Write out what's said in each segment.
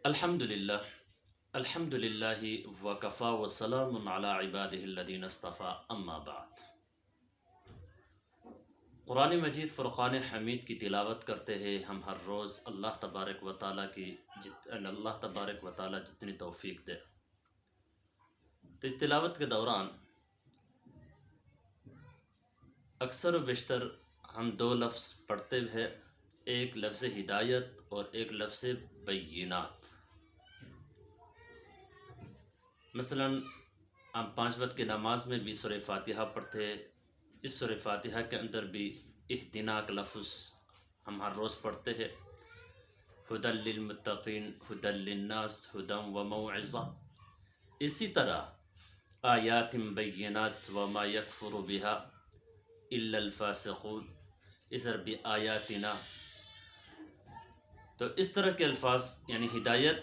الحمدللہ الحمدللہ وکفا وسلام علی عبادہ الذین اصطفیٰ اما بعد۔ قرآن مجید فرقان حمید کی تلاوت کرتے ہیں ہم ہر روز اللہ تبارک و تعالیٰ جتنی توفیق دے۔ تو اس تلاوت کے دوران اکثر و بیشتر ہم دو لفظ پڑھتے ہیں، ایک لفظ ہدایت اور ایک لفظ بینات۔ مثلا ہم 5 وقت کی نماز میں بھی سورہ فاتحہ پڑھتے ہیں، اس سورہ فاتحہ کے اندر بھی اہدنا کا لفظ ہم ہر روز پڑھتے ہیں، ھدی للمتقین، ھدی للناس، ھدی و موعظہ۔ اسی طرح آیات بینات وما یکفر بہا الا الفاسقون، اس طرح بھی آیاتنا۔ تو اس طرح کے الفاظ یعنی ہدایت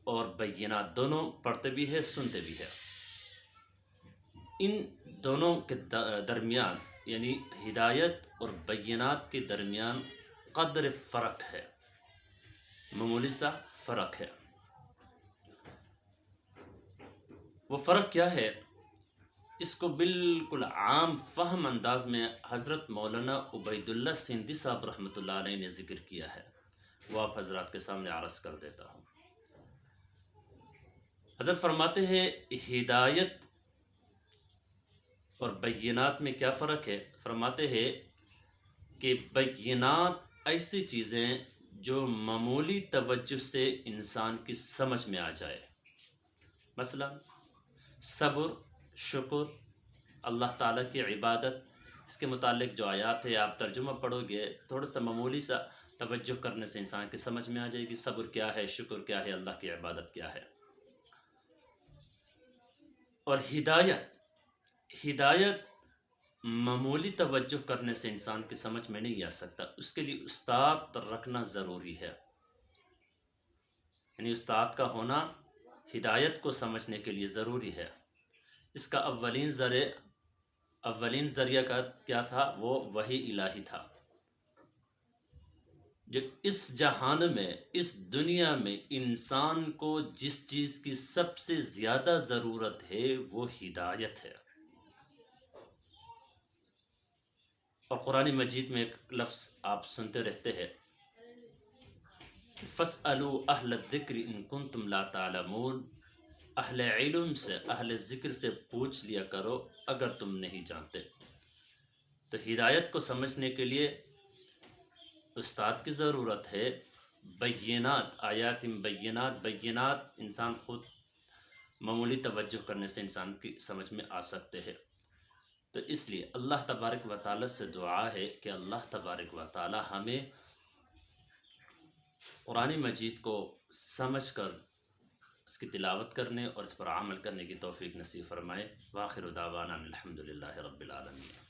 اور بینات دونوں پڑھتے بھی ہے، سنتے بھی ہے۔ ان دونوں کے درمیان یعنی ہدایت اور بینات کے درمیان قدر فرق ہے، معمولی سا فرق ہے۔ وہ فرق کیا ہے؟ اس کو بالکل عام فہم انداز میں حضرت مولانا عبید اللہ سندھی صاحب رحمۃ اللہ علیہ نے ذکر کیا ہے، وہ آپ حضرات کے سامنے عرض کر دیتا ہوں۔ حضرت فرماتے ہیں ہدایت اور بینات میں کیا فرق ہے؟ فرماتے ہیں کہ بینات ایسی چیزیں جو معمولی توجہ سے انسان کی سمجھ میں آ جائے، مثلا صبر، شکر، اللہ تعالیٰ کی عبادت، اس کے متعلق جو آیات ہے آپ ترجمہ پڑھو گے تھوڑا سا معمولی سا توجہ کرنے سے انسان کی سمجھ میں آ جائے گی، صبر کیا ہے، شکر کیا ہے، اللہ کی عبادت کیا ہے۔ اور ہدایت معمولی توجہ کرنے سے انسان کی سمجھ میں نہیں آ سکتا، اس کے لیے استاد رکھنا ضروری ہے، یعنی استاد کا ہونا ہدایت کو سمجھنے کے لیے ضروری ہے۔ اس کا اولین ذریعہ کا کیا تھا؟ وہ وحی الہی تھا، جو اس جہان میں، اس دنیا میں انسان کو جس چیز کی سب سے زیادہ ضرورت ہے وہ ہدایت ہے۔ اور قرآن مجید میں ایک لفظ آپ سنتے رہتے ہیں، فَاسْأَلُوا أَهْلَ الذِّكْرِ إِن كُنتُمْ لَا تَعْلَمُونَ، اہل علم سے، اہل ذکر سے پوچھ لیا کرو اگر تم نہیں جانتے۔ تو ہدایت کو سمجھنے کے لیے استاد کی ضرورت ہے۔ بینات، آیات بینات انسان خود معمولی توجہ کرنے سے انسان کی سمجھ میں آ سکتے ہیں۔ تو اس لیے اللہ تبارک و تعالیٰ سے دعا ہے کہ اللہ تبارک و تعالیٰ ہمیں قرآن مجید کو سمجھ کر اس کی تلاوت کرنے اور اس پر عمل کرنے کی توفیق نصیب فرمائے۔ وآخر دعوانا الحمدللہ رب العالمین۔